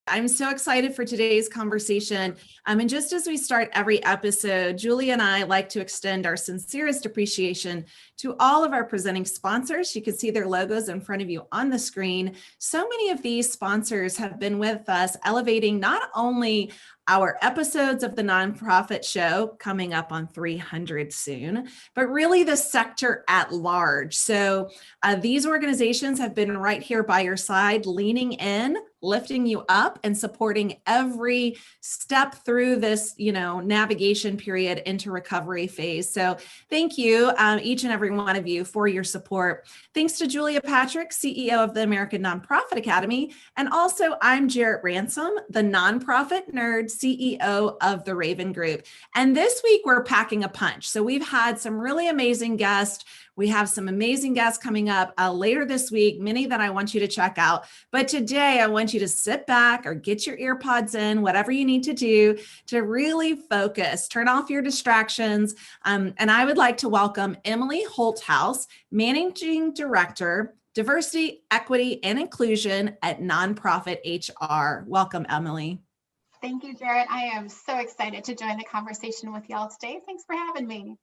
I'm so excited for today's conversation. And just as we start every episode, Julie and I like to extend our sincerest appreciation to all of our presenting sponsors. You can see their logos in front of you on the screen. So many of these sponsors have been with us, elevating not only our episodes of the nonprofit show coming up on 300 soon, but really the sector at large. So these organizations have been right here by your side, leaning in, lifting you up, and supporting every step through this, navigation period into recovery phase. So thank you, each and every one of you, for your support. Thanks to Julia Patrick, CEO of the American Nonprofit Academy. And also, I'm Jarrett Ransom, the nonprofit nerd, CEO of the Raven Group. And this week, we're packing a punch. So we've had some really amazing guests. We have some amazing guests coming up later this week, many that I want you to check out. But today, I want you to sit back or get your ear pods in, whatever you need to do to really focus, turn off your distractions. And I would like to welcome Emily Holthaus, Managing Director, Diversity, Equity, and Inclusion at Nonprofit HR. Welcome, Emily. Thank you, Jarrett. I am so excited to join the conversation with y'all today. Thanks for having me.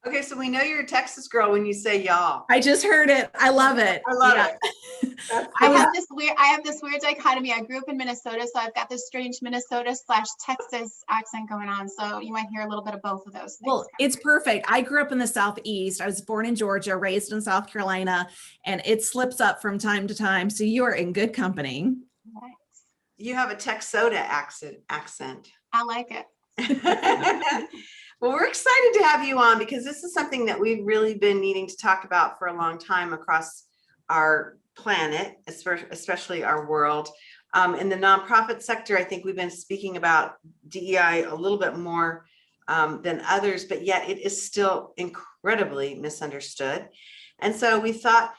Okay, so we know you're a Texas girl when you say y'all. I just heard it. I love it. I love it. I have this weird dichotomy. I grew up in Minnesota, so I've got this strange Minnesota/Texas accent going on. So you might hear a little bit of both of those things. Well, it's perfect. I grew up in the Southeast. I was born in Georgia, raised in South Carolina, and it slips up from time to time. So you are in good company. Right. You have a Texoda accent. I like it. Well, we're excited to have you on because this is something that we've really been needing to talk about for a long time across our planet, especially our world. In the nonprofit sector, I think we've been speaking about DEI a little bit more than others, but yet it is still incredibly misunderstood. And so we thought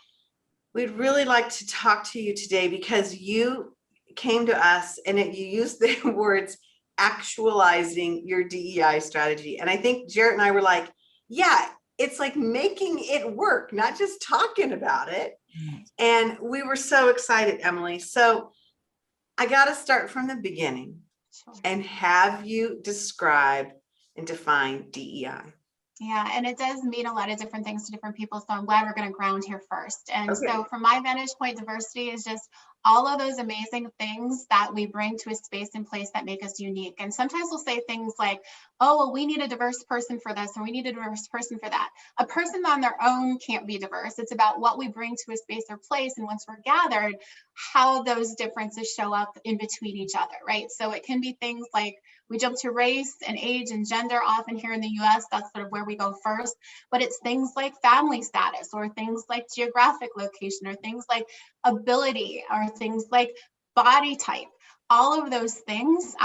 we'd really like to talk to you today because you came to us and you used the words actualizing your DEI strategy. And I think Jarrett and I were like, yeah, it's like making it work, not just talking about it. And we were so excited, Emily. So I got to start from the beginning and have you describe and define DEI. Yeah, and it does mean a lot of different things to different people. So I'm glad we're going to ground here first. And Okay. So from my vantage point, diversity is just all of those amazing things that we bring to a space and place that make us unique. And sometimes we'll say things like, oh, well, we need a diverse person for this, or we need a diverse person for that. A person on their own can't be diverse. It's about what we bring to a space or place. And once we're gathered, how those differences show up in between each other, right? So it can be things like we jump to race and age and gender often here in the US, that's sort of where we go first, but it's things like family status or things like geographic location or things like ability or things like body type. All of those things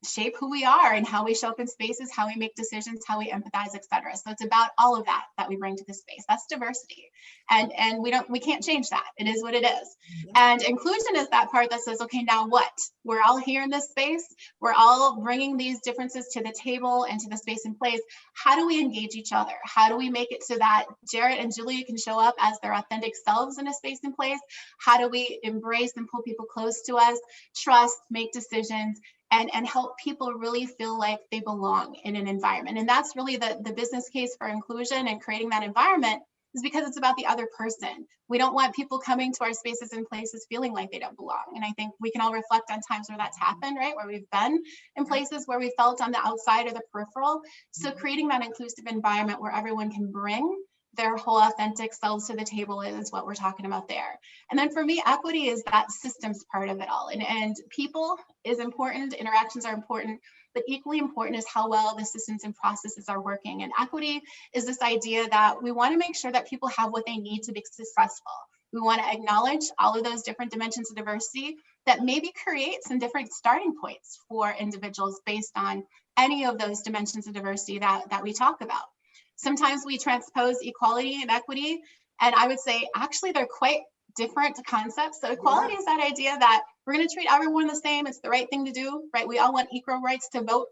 shape who we are and how we show up in spaces, how we make decisions, how we empathize, etc. So it's about all of that we bring to the space. That's diversity, and we can't change that. It is what it is. And inclusion is that part that says, okay, now what? We're all here in this space. We're all bringing these differences to the table and to the space and place. How do we engage each other? How do we make it so that Jarrett and Julia can show up as their authentic selves in a space and place? How do we embrace and pull people close to us, trust, make decisions, and help people really feel like they belong in an environment? And that's really the business case for inclusion and creating that environment, is because it's about the other person. We don't want people coming to our spaces and places feeling like they don't belong. And I think we can all reflect on times where that's happened, right? Where we've been in places where we felt on the outside or the peripheral. So creating that inclusive environment where everyone can bring their whole authentic selves to the table is what we're talking about there. And then for me, equity is that systems part of it all. And people is important, interactions are important, but equally important is how well the systems and processes are working. And equity is this idea that we want to make sure that people have what they need to be successful. We want to acknowledge all of those different dimensions of diversity that maybe create some different starting points for individuals based on any of those dimensions of diversity that we talk about. Sometimes we transpose equality and equity, and I would say actually they're quite different concepts. So equality is that idea that we're going to treat everyone the same. It's the right thing to do, right? We all want equal rights to vote.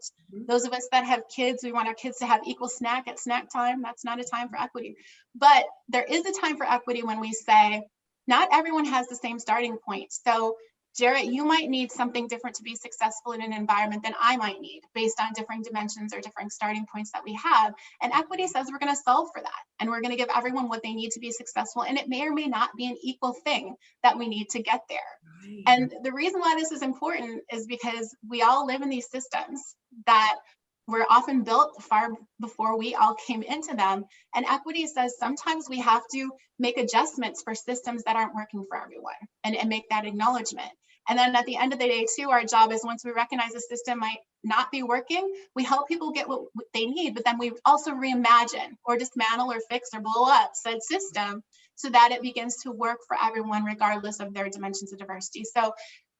Those of us that have kids, we want our kids to have equal snack at snack time. That's not a time for equity. But there is a time for equity when we say not everyone has the same starting point. So Jarrett, you might need something different to be successful in an environment than I might need based on different dimensions or different starting points that we have. And equity says we're going to solve for that. And we're going to give everyone what they need to be successful. And it may or may not be an equal thing that we need to get there. Right. And the reason why this is important is because we all live in these systems that were often built far before we all came into them. And equity says sometimes we have to make adjustments for systems that aren't working for everyone and make that acknowledgement. And then at the end of the day too, our job is once we recognize the system might not be working, we help people get what they need, but then we also reimagine or dismantle or fix or blow up said system so that it begins to work for everyone regardless of their dimensions of diversity. So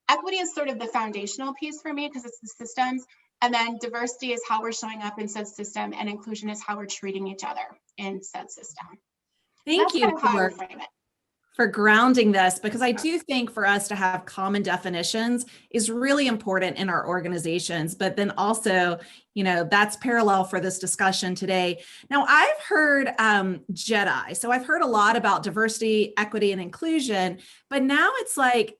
equity is sort of the foundational piece for me because it's the systems. And then diversity is how we're showing up in said system, and inclusion is how we're treating each other in said system. Thank you for grounding this, because I do think for us to have common definitions is really important in our organizations, but then also, you know, that's parallel for this discussion today. Now, I've heard JEDI, so I've heard a lot about diversity, equity, and inclusion, but now it's like,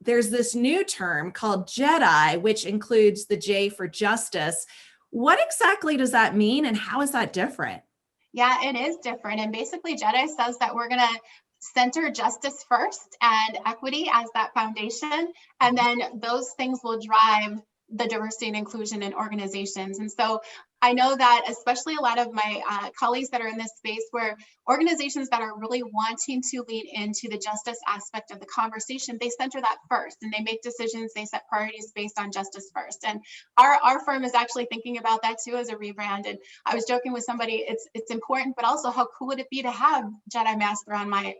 there's this new term called JEDI, which includes the J for justice. What exactly does that mean, and how is that different? Yeah, it is different. And basically JEDI says that we're going to center justice first and equity as that foundation. And then those things will drive the diversity and inclusion in organizations. And so I know that especially a lot of my colleagues that are in this space, where organizations that are really wanting to lean into the justice aspect of the conversation, they center that first and they make decisions, they set priorities based on justice first. And our firm is actually thinking about that too as a rebrand. And I was joking with somebody, it's important, but also how cool would it be to have JEDI Master on my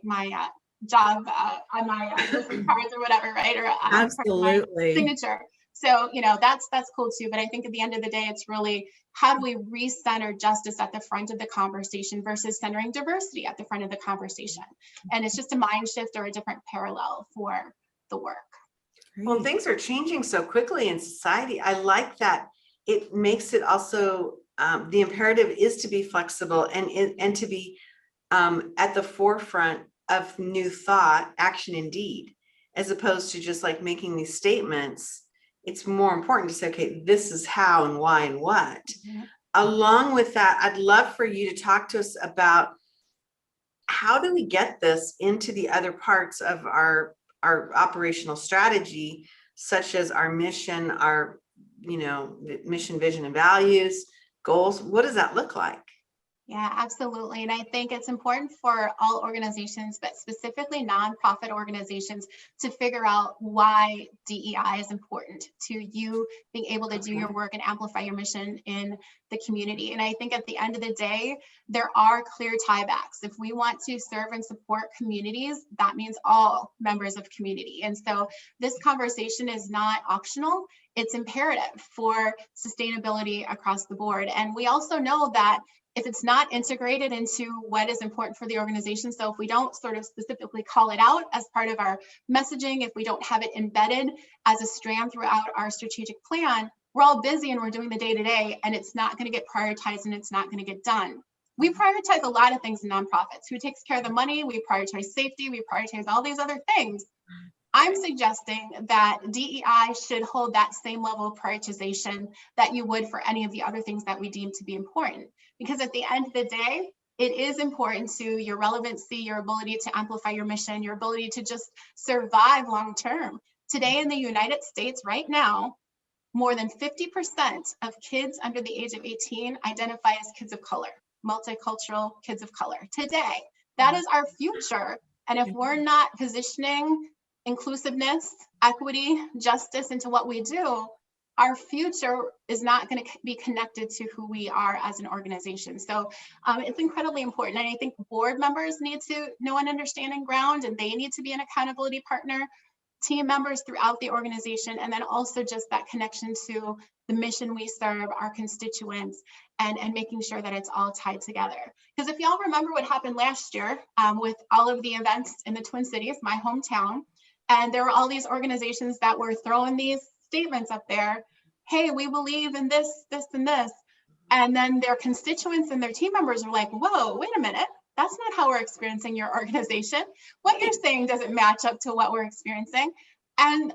job, on my cards or whatever, right? Or absolutely signature. So, you know, that's cool too. But I think at the end of the day, it's really how do we recenter justice at the front of the conversation versus centering diversity at the front of the conversation? And it's just a mind shift or a different parallel for the work. Well, things are changing so quickly in society. I like that. It makes it also, the imperative is to be flexible and to be at the forefront of new thought, action, and deed, as opposed to just like making these statements. It's more important to say, okay, this is how and why and what. Mm-hmm. Along with that, I'd love for you to talk to us about how do we get this into the other parts of our operational strategy, such as our mission, our, you know, mission, vision, and values, goals. What does that look like? Yeah, absolutely. And I think it's important for all organizations, but specifically nonprofit organizations, to figure out why DEI is important to you being able to do your work and amplify your mission in the community. And I think at the end of the day, there are clear tiebacks. If we want to serve and support communities, that means all members of community. And so this conversation is not optional. It's imperative for sustainability across the board. And we also know that if it's not integrated into what is important for the organization, so if we don't sort of specifically call it out as part of our messaging, if we don't have it embedded as a strand throughout our strategic plan, we're all busy and we're doing the day-to-day, and it's not going to get prioritized and it's not going to get done. We prioritize a lot of things in nonprofits. Who takes care of the money? We prioritize safety. We prioritize all these other things. I'm suggesting that DEI should hold that same level of prioritization that you would for any of the other things that we deem to be important. Because at the end of the day, it is important to your relevancy, your ability to amplify your mission, your ability to just survive long term. Today in the United States right now, more than 50% of kids under the age of 18 identify as kids of color, multicultural kids of color. Today, that is our future. And if we're not positioning inclusiveness, equity, justice into what we do, our future is not going to be connected to who we are as an organization. So it's incredibly important. And I think board members need to know and understand and ground, and they need to be an accountability partner, team members throughout the organization, and then also just that connection to the mission we serve, our constituents, and making sure that it's all tied together. Because if y'all remember what happened last year with all of the events in the Twin Cities, my hometown, and there were all these organizations that were throwing these statements up there. Hey, we believe in this, this, and this. And then their constituents and their team members are like, whoa, wait a minute. That's not how we're experiencing your organization. What you're saying doesn't match up to what we're experiencing. And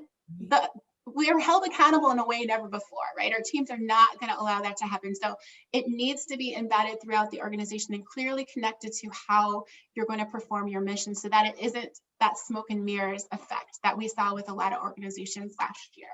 we are held accountable in a way never before, right? Our teams are not going to allow that to happen. So it needs to be embedded throughout the organization and clearly connected to how you're going to perform your mission, so that it isn't that smoke and mirrors effect that we saw with a lot of organizations last year.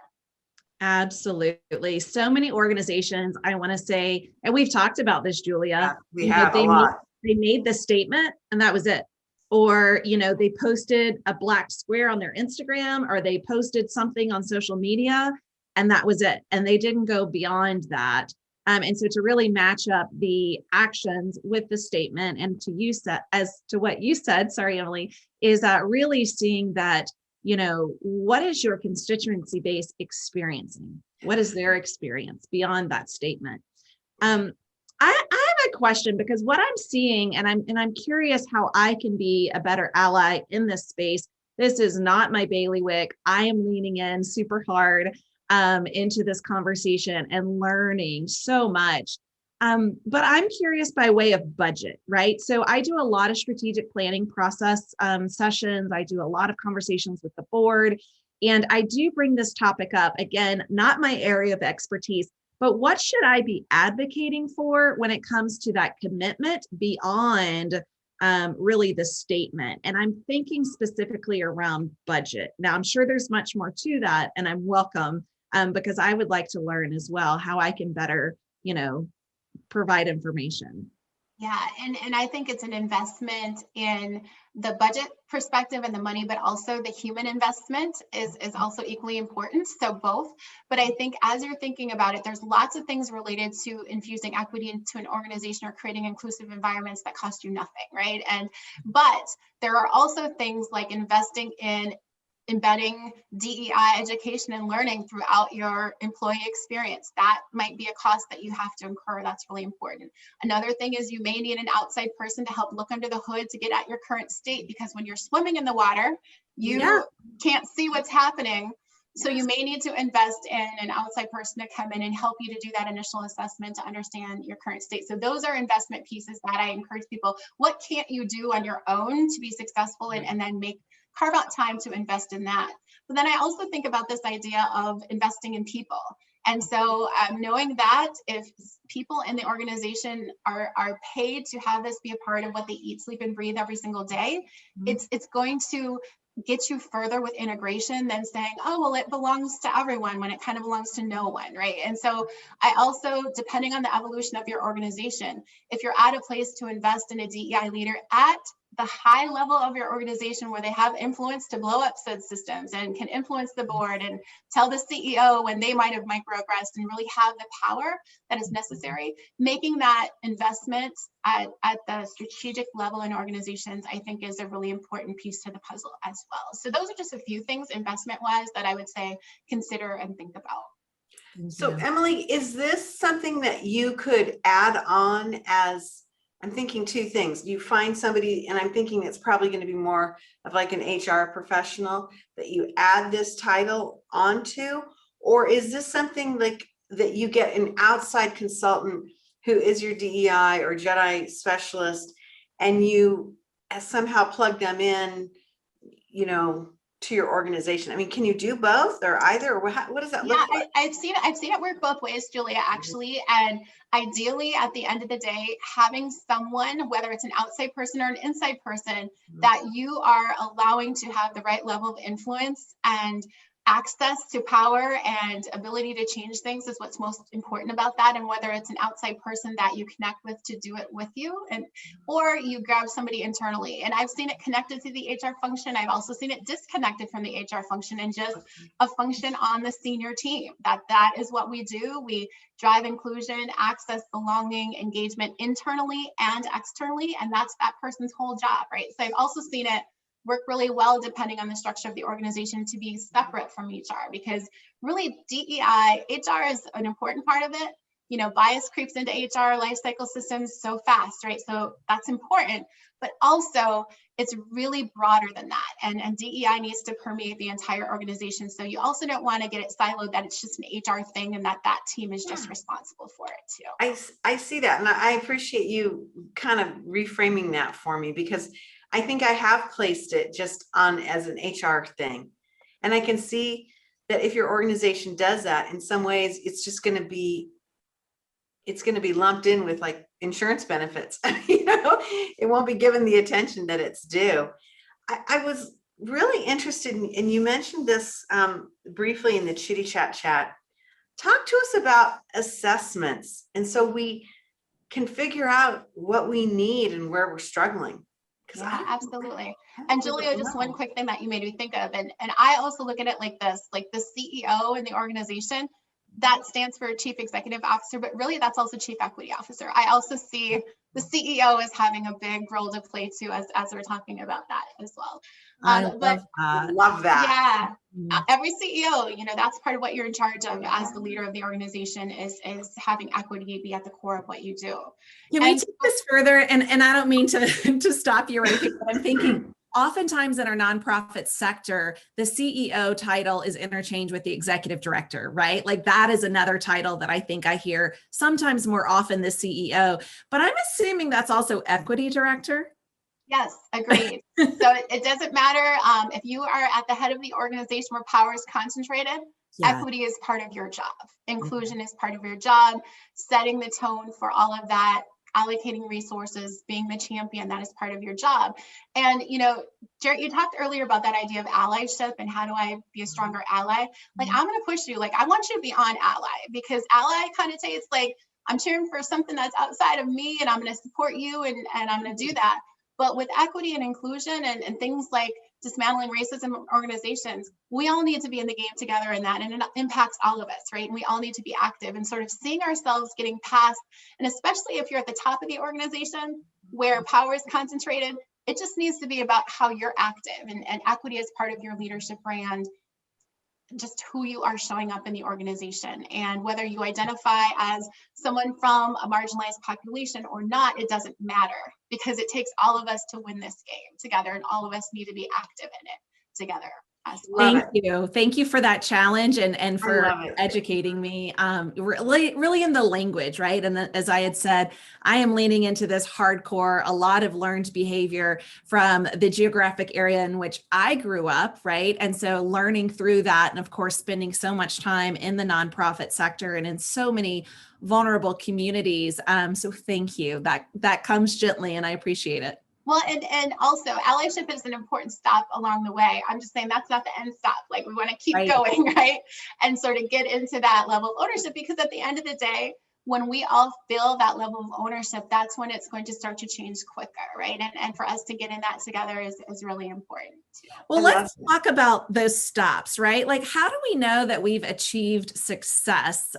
Absolutely. So many organizations, I want to say, and we've talked about this, Julia. We have a lot. They made the statement and that was it. Or, they posted a black square on their Instagram, or they posted something on social media and that was it. And they didn't go beyond that. And so to really match up the actions with the statement and to use that as to what you said, sorry, Emily, is really seeing that, what is your constituency base experiencing? What is their experience beyond that statement? I have a question, because what I'm seeing, and I'm curious how I can be a better ally in this space. This is not my bailiwick. I am leaning in super hard into this conversation and learning so much. But I'm curious by way of budget, right? So I do a lot of strategic planning process sessions. I do a lot of conversations with the board, and I do bring this topic up. Again, not my area of expertise, but what should I be advocating for when it comes to that commitment beyond really the statement? And I'm thinking specifically around budget. Now, I'm sure there's much more to that, and I'm welcome because I would like to learn as well how I can better, provide information. Yeah, and I think it's an investment in the budget perspective and the money, but also the human investment is also equally important. So both. But I think as you're thinking about it, there's lots of things related to infusing equity into an organization or creating inclusive environments that cost you nothing, right? But there are also things like investing in embedding DEI education and learning throughout your employee experience. That might be a cost that you have to incur. That's really important. Another thing is you may need an outside person to help look under the hood to get at your current state, because when you're swimming in the water, you can't see what's happening. So you may need to invest in an outside person to come in and help you to do that initial assessment to understand your current state. So those are investment pieces that I encourage people. What can't you do on your own to be successful and then carve out time to invest in that. But then I also think about this idea of investing in people. And so knowing that if people in the organization are paid to have this be a part of what they eat, sleep, and breathe every single day, it's going to get you further with integration than saying, oh, well, it belongs to everyone when it kind of belongs to no one, right? And so I also, depending on the evolution of your organization, if you're at a place to invest in a DEI leader at the high level of your organization where they have influence to blow up said systems and can influence the board and tell the CEO when they might have microaggressed and really have the power that is necessary, making that investment at the strategic level in organizations, I think is a really important piece to the puzzle as well. So those are just a few things investment-wise that I would say consider and think about. So Emily, is this something that you could add on as, I'm thinking two things. You find somebody, and I'm thinking it's probably going to be more of like an HR professional that you add this title onto, or is this something like that you get an outside consultant who is your DEI or JEDI specialist, and you somehow plug them in, to your organization? I mean, can you do both or either, or what does that look like? I've seen it work both ways, Julia, actually. And ideally, at the end of the day, having someone, whether it's an outside person or an inside person, that you are allowing to have the right level of influence and access to power and ability to change things is what's most important about that. And whether it's an outside person that you connect with to do it with you, or you grab somebody internally. And I've seen it connected to the HR function. I've also seen it disconnected from the HR function and just a function on the senior team. That is what we do. We drive inclusion, access, belonging, engagement internally and externally. And that's that person's whole job, right? So I've also seen it work really well, depending on the structure of the organization, to be separate from HR, because really DEI, HR is an important part of it. Bias creeps into HR life cycle systems so fast, right? So that's important, but also it's really broader than that. And DEI needs to permeate the entire organization. So you also don't want to get it siloed that it's just an HR thing and that team is just responsible for it too. I see that. And I appreciate you kind of reframing that for me, because I think I have placed it just on as an HR thing. And I can see that if your organization does that, in some ways, it's just going to be lumped in with like insurance benefits. It won't be given the attention that it's due. I was really interested in, and you mentioned this briefly in the Chitty Chat chat. Talk to us about assessments. And so we can figure out what we need and where we're struggling. Yeah, absolutely. And Julia, just one quick thing that you made me think of, and I also look at it like this, like the CEO in the organization, that stands for Chief Executive Officer, but really that's also Chief Equity Officer. I also see the CEO as having a big role to play too, as we're talking about that as well. I love that. Yeah, every CEO, that's part of what you're in charge of as the leader of the organization is having equity be at the core of what you do. Can we take this further? And I don't mean to to stop you right here, but I'm thinking oftentimes in our nonprofit sector, the CEO title is interchanged with the executive director, right? Like that is another title that I think I hear sometimes more often, the CEO, but I'm assuming that's also equity director. Yes, agreed. So it doesn't matter if you are at the head of the organization where power is concentrated, equity is part of your job. Inclusion is part of your job, setting the tone for all of that, allocating resources, being the champion, that is part of your job. And, Jarrett, you talked earlier about that idea of allyship and how do I be a stronger ally? Like, I'm going to push you, like, I want you to be on ally, because ally connotates like, I'm cheering for something that's outside of me and I'm going to support you and I'm going to do that. But with equity and inclusion and things like dismantling racism in organizations, we all need to be in the game together in that, and it impacts all of us, right? And we all need to be active and sort of seeing ourselves getting past, and especially if you're at the top of the organization where power is concentrated, it just needs to be about how you're active, and equity is part of your leadership brand, just who you are showing up in the organization. And whether you identify as someone from a marginalized population or not, it doesn't matter, because it takes all of us to win this game together, and all of us need to be active in it together. Thank you for that challenge and for educating me really in the language, right? And as I had said, I am leaning into this hardcore, a lot of learned behavior from the geographic area in which I grew up, right? And so learning through that, and of course, spending so much time in the nonprofit sector and in so many vulnerable communities. So thank you. That comes gently, and I appreciate it. Well, and also allyship is an important stop along the way. I'm just saying that's not the end stop. Like, we want to keep going, right? And sort of get into that level of ownership, because at the end of the day, when we all feel that level of ownership, that's when it's going to start to change quicker, right? And for us to get in that together is really important too. Well, let's talk about those stops, right? Like, how do we know that we've achieved success?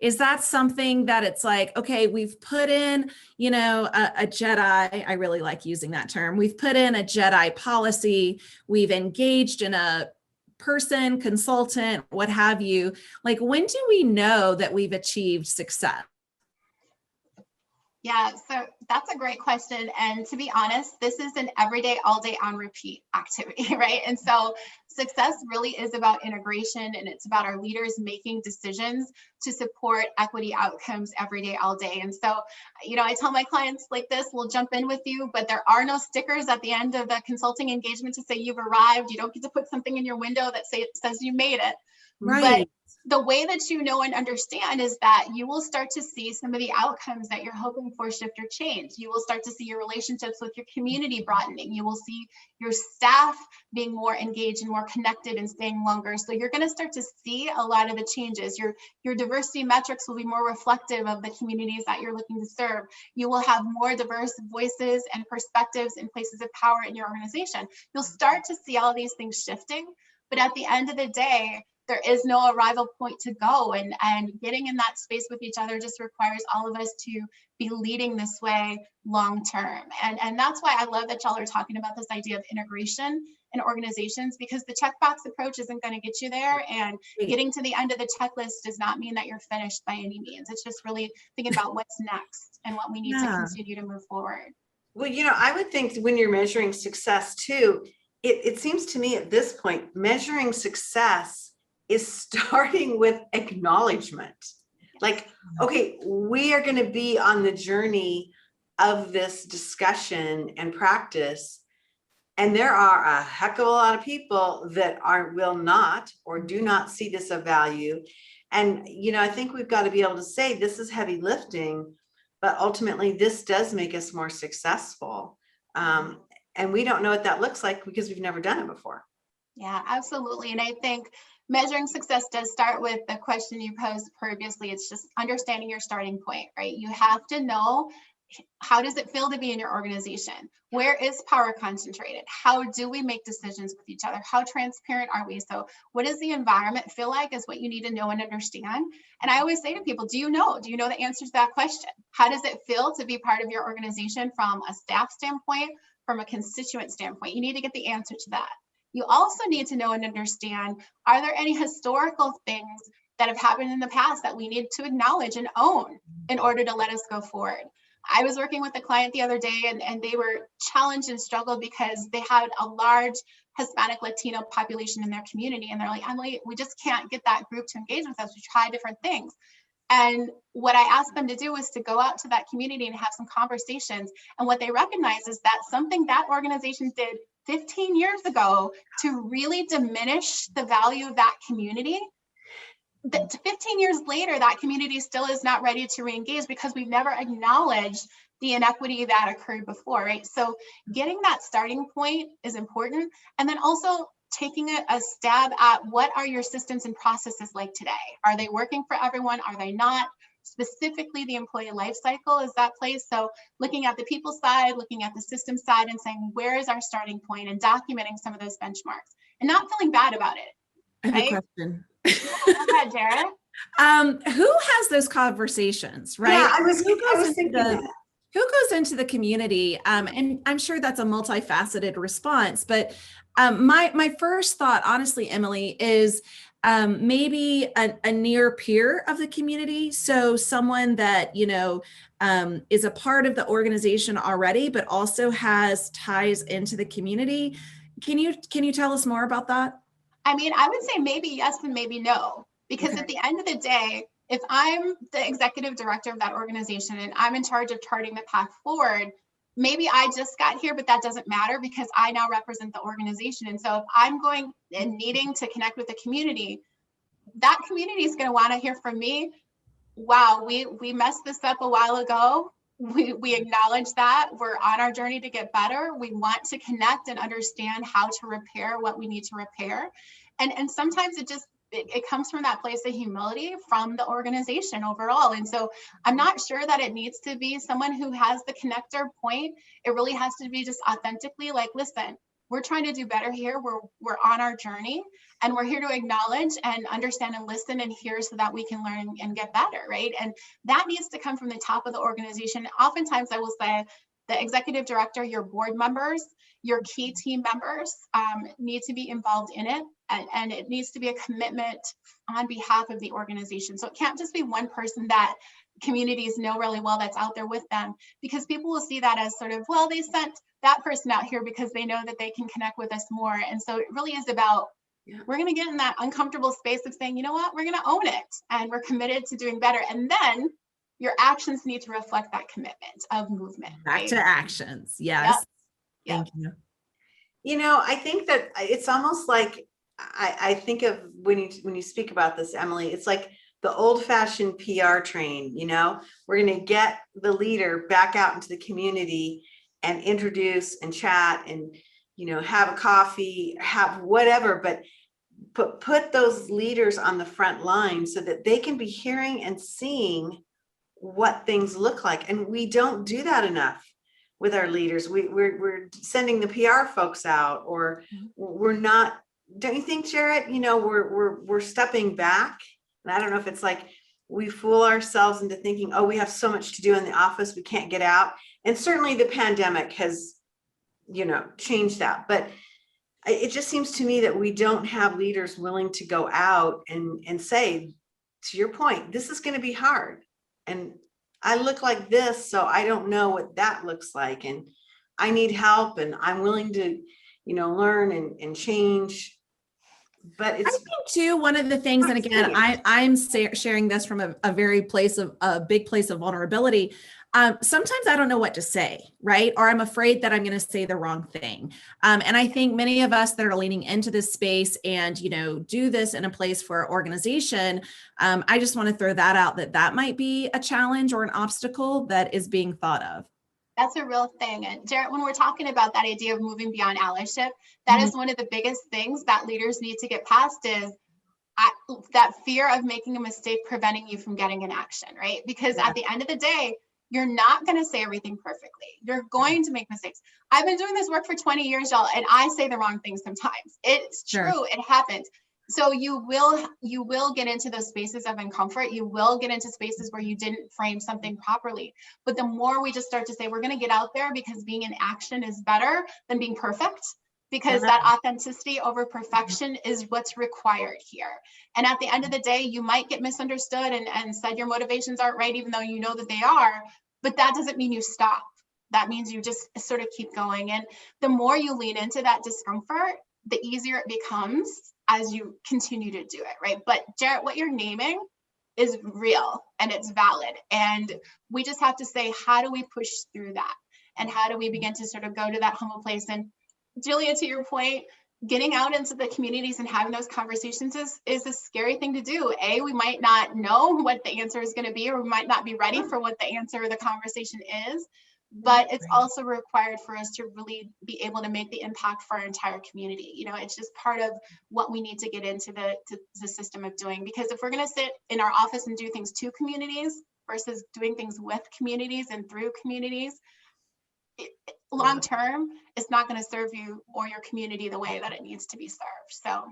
Is that something that it's like, okay, we've put in, a Jedi, I really like using that term. We've put in a Jedi policy, we've engaged in a person, consultant, what have you. Like, when do we know that we've achieved success? Yeah, so that's a great question. And to be honest, this is an everyday, all day on repeat activity, right? And so success really is about integration, and it's about our leaders making decisions to support equity outcomes every day, all day. And so, I tell my clients like this, we'll jump in with you, but there are no stickers at the end of the consulting engagement to say you've arrived. You don't get to put something in your window that says you made it. Right. But the way that you know and understand is that you will start to see some of the outcomes that you're hoping for shift or change. You will start to see your relationships with your community broadening. You will see your staff being more engaged and more connected and staying longer. So you're going to start to see a lot of the changes. Your diversity metrics will be more reflective of the communities that you're looking to serve. You will have more diverse voices and perspectives in places of power in your organization. You'll start to see all these things shifting, but at the end of the day, there is no arrival point to go, and getting in that space with each other just requires all of us to be leading this way long term. And that's why I love that y'all are talking about this idea of integration in organizations, because the checkbox approach isn't going to get you there, and getting to the end of the checklist does not mean that you're finished by any means. It's just really thinking about what's next and what we need to continue to move forward. Well, I would think when you're measuring success too, it seems to me at this point, measuring success is starting with acknowledgement. Like, okay, we are going to be on the journey of this discussion and practice And there are a heck of a lot of people that will not or do not see this of value. And, I think we've got to be able to say this is heavy lifting, but ultimately this does make us more successful. And we don't know what that looks like because we've never done it before. Yeah, absolutely. And I think measuring success does start with the question you posed previously. It's just understanding your starting point, right? You have to know, how does it feel to be in your organization? Where is power concentrated? How do we make decisions with each other? How transparent are we? So what does the environment feel like is what you need to know and understand. And I always say to people, do you know the answer to that question? How does it feel to be part of your organization from a staff standpoint, from a constituent standpoint? You need to get the answer to that. You also need to know and understand, are there any historical things that have happened in the past that we need to acknowledge and own in order to let us go forward? I was working with a client the other day and they were challenged and struggled because they had a large Hispanic Latino population in their community. And they're like, Emily, we just can't get that group to engage with us. We try different things. And what I asked them to do was to go out to that community and have some conversations. And what they recognize is that something that organization did 15 years ago to really diminish the value of that community, that 15 years later, that community still is not ready to re-engage because we've never acknowledged the inequity that occurred before, right? So getting that starting point is important. And then also taking a stab at what are your systems and processes like today? Are they working for everyone? Are they not? Specifically, the employee life cycle is that place. So looking at the people side, looking at the system side and saying, where is our starting point, and documenting some of those benchmarks and not feeling bad about it. I have right? a question. Go ahead, Jared. Who has those conversations, right? Yeah, I was thinking that. Who goes into the community? And I'm sure that's a multifaceted response, but my first thought, honestly, Emily, is maybe a near peer of the community. So someone that, is a part of the organization already, but also has ties into the community. Can you tell us more about that? I mean, I would say maybe yes and maybe no, because Okay. at the end of the day, if I'm the executive director of that organization and I'm in charge of charting the path forward, maybe I just got here, but that doesn't matter because I now represent the organization. And so if I'm going and needing to connect with the community, that community is going to want to hear from me. Wow, we messed this up a while ago. We acknowledge that. We're on our journey to get better. We want to connect and understand how to repair what we need to repair. And sometimes it comes from that place of humility from the organization overall. And so I'm not sure that it needs to be someone who has the connector point. It really has to be just authentically like, listen, we're trying to do better here. We're on our journey and we're here to acknowledge and understand and listen and hear so that we can learn and get better, right? And that needs to come from the top of the organization. Oftentimes I will say the executive director, your board members, your key team members need to be involved in it. And it needs to be a commitment on behalf of the organization. So it can't just be one person that communities know really well that's out there with them, because people will see that as sort of, well, they sent that person out here because they know that they can connect with us more. And so it really is about, we're going to get in that uncomfortable space of saying, you know what, we're going to own it and we're committed to doing better. And then your actions need to reflect that commitment of movement. Back right? to actions. Yes. Yep. Thank you. I think that it's almost like I think of when you speak about this, Emily, it's like the old-fashioned PR train. We're going to get the leader back out into the community and introduce and chat and have a coffee, have whatever, but put those leaders on the front line so that they can be hearing and seeing what things look like. And we don't do that enough with our leaders. We're sending the PR folks out, or we're not. Don't you think, Jarrett? We're stepping back. And I don't know if it's like we fool ourselves into thinking, oh, we have so much to do in the office, we can't get out. And certainly the pandemic has, changed that. But it just seems to me that we don't have leaders willing to go out and say, to your point, this is going to be hard. And I look like this, so I don't know what that looks like. And I need help, and I'm willing to, learn and change. but I it's think too, one of the things, and again, I'm sharing this from a very place of a big place of vulnerability. Sometimes I don't know what to say, right? Or I'm afraid that I'm going to say the wrong thing. And I think many of us that are leaning into this space and, do this in a place for our organization, I just want to throw that out, that might be a challenge or an obstacle that is being thought of. That's a real thing. And Jarrett, when we're talking about that idea of moving beyond allyship, that is one of the biggest things that leaders need to get past is that fear of making a mistake preventing you from getting an action, right? Because at the end of the day, you're not going to say everything perfectly. You're going to make mistakes. I've been doing this work for 20 years, y'all, and I say the wrong things sometimes. It's true. It happens. So you will get into those spaces of uncomfort. You will get into spaces where you didn't frame something properly. But the more we just start to say, we're going to get out there because being in action is better than being perfect, because that authenticity over perfection is what's required here. And at the end of the day, you might get misunderstood and said your motivations aren't right, even though you know that they are, but that doesn't mean you stop. That means you just sort of keep going. And the more you lean into that discomfort, the easier it becomes as you continue to do it, right? But Jarrett, what you're naming is real and it's valid. And we just have to say, how do we push through that? And how do we begin to sort of go to that humble place? And Julia, to your point, getting out into the communities and having those conversations is a scary thing to do. We might not know what the answer is going to be, or we might not be ready for what the answer of the conversation is. But it's also required for us to really be able to make the impact for our entire community. It's just part of what we need to get into the system of doing. Because if we're going to sit in our office and do things to communities versus doing things with communities and through communities, long term, it's not going to serve you or your community the way that it needs to be served. So.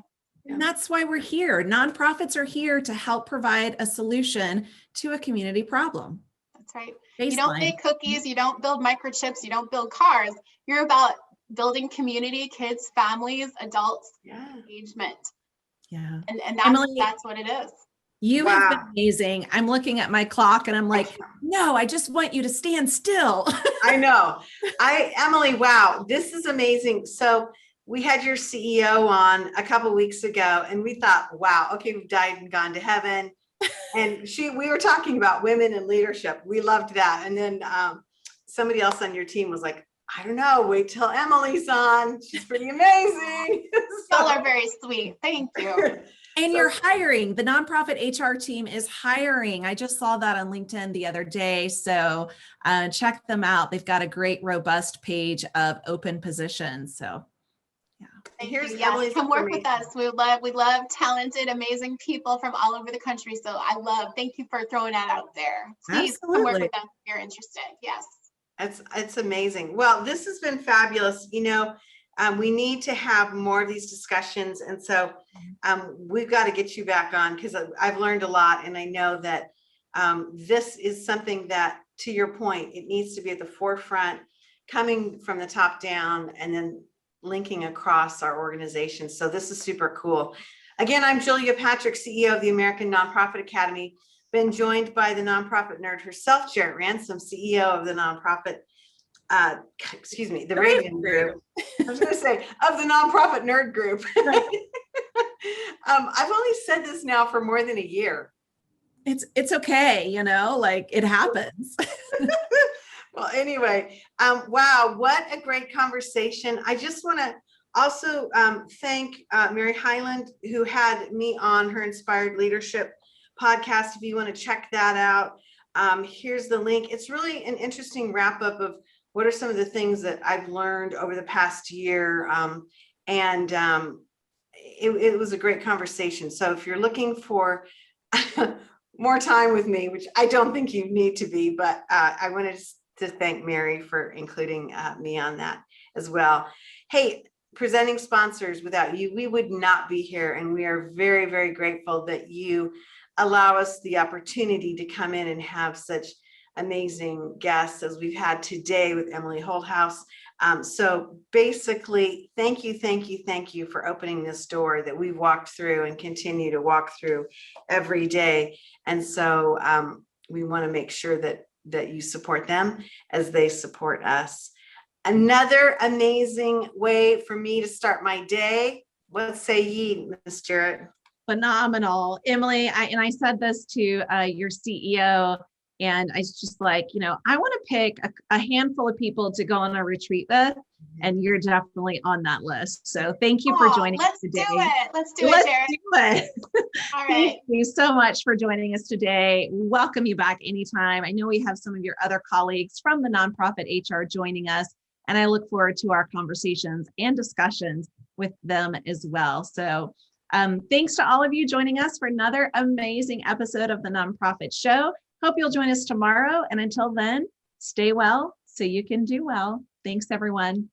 And that's why we're here. Nonprofits are here to help provide a solution to a community problem. That's right. Baseline. You don't make cookies, you don't build microchips, you don't build cars. You're about building community, kids, families, adults, engagement. Yeah. And Emily, that's what it is. You have been amazing. I'm looking at my clock and I'm like, no, I just want you to stand still. I know. Emily, wow, this is amazing. So we had your CEO on a couple of weeks ago and we thought, wow, okay, we've died and gone to heaven. And we were talking about women in leadership. We loved that. And then somebody else on your team was like, I don't know, wait till Emily's on. She's pretty amazing. Y'all are very sweet. Thank you. And you're hiring. The nonprofit HR team is hiring. I just saw that on LinkedIn the other day. So check them out. They've got a great, robust page of open positions. So here's Emily's come work with us. We love talented, amazing people from all over the country. So thank you for throwing that out there. Please come work with us if you're interested. Yes. It's amazing. Well, this has been fabulous. We need to have more of these discussions. And so we've got to get you back on because I've learned a lot. And I know that this is something that, to your point, it needs to be at the forefront, coming from the top down and then linking across our organization. So this is super cool. Again, I'm Julia Patrick, CEO of the American Nonprofit Academy. Been joined by the nonprofit nerd herself, Jarrett Ransom, CEO of the nonprofit, the Raven Group. I was going to say of the nonprofit nerd group. I've only said this now for more than a year. It's okay, it happens. Well, anyway, wow, what a great conversation. I just want to also thank Mary Highland, who had me on her Inspired Leadership podcast. If you want to check that out, here's the link. It's really an interesting wrap up of what are some of the things that I've learned over the past year. It was a great conversation. So if you're looking for more time with me, which I don't think you need to be, but I wanted to thank Mary for including me on that as well. Hey, presenting sponsors, without you, we would not be here. And we are very, very grateful that you allow us the opportunity to come in and have such amazing guests as we've had today with Emily Holthaus. So basically, thank you for opening this door that we've walked through and continue to walk through every day. And so we want to make sure that you support them as they support us. Another amazing way for me to start my day, What say ye, Ms. Jarrett? Phenomenal. Emily, I said this to your CEO, and I was just like, I want to pick a handful of people to go on a retreat with, and you're definitely on that list. So thank you for joining us today. Let's do it, Jared. Do it. All right. Thank you so much for joining us today. Welcome you back anytime. I know we have some of your other colleagues from the nonprofit HR joining us, and I look forward to our conversations and discussions with them as well. So thanks to all of you joining us for another amazing episode of the Nonprofit Show. Hope you'll join us tomorrow. And until then, stay well so you can do well. Thanks, everyone.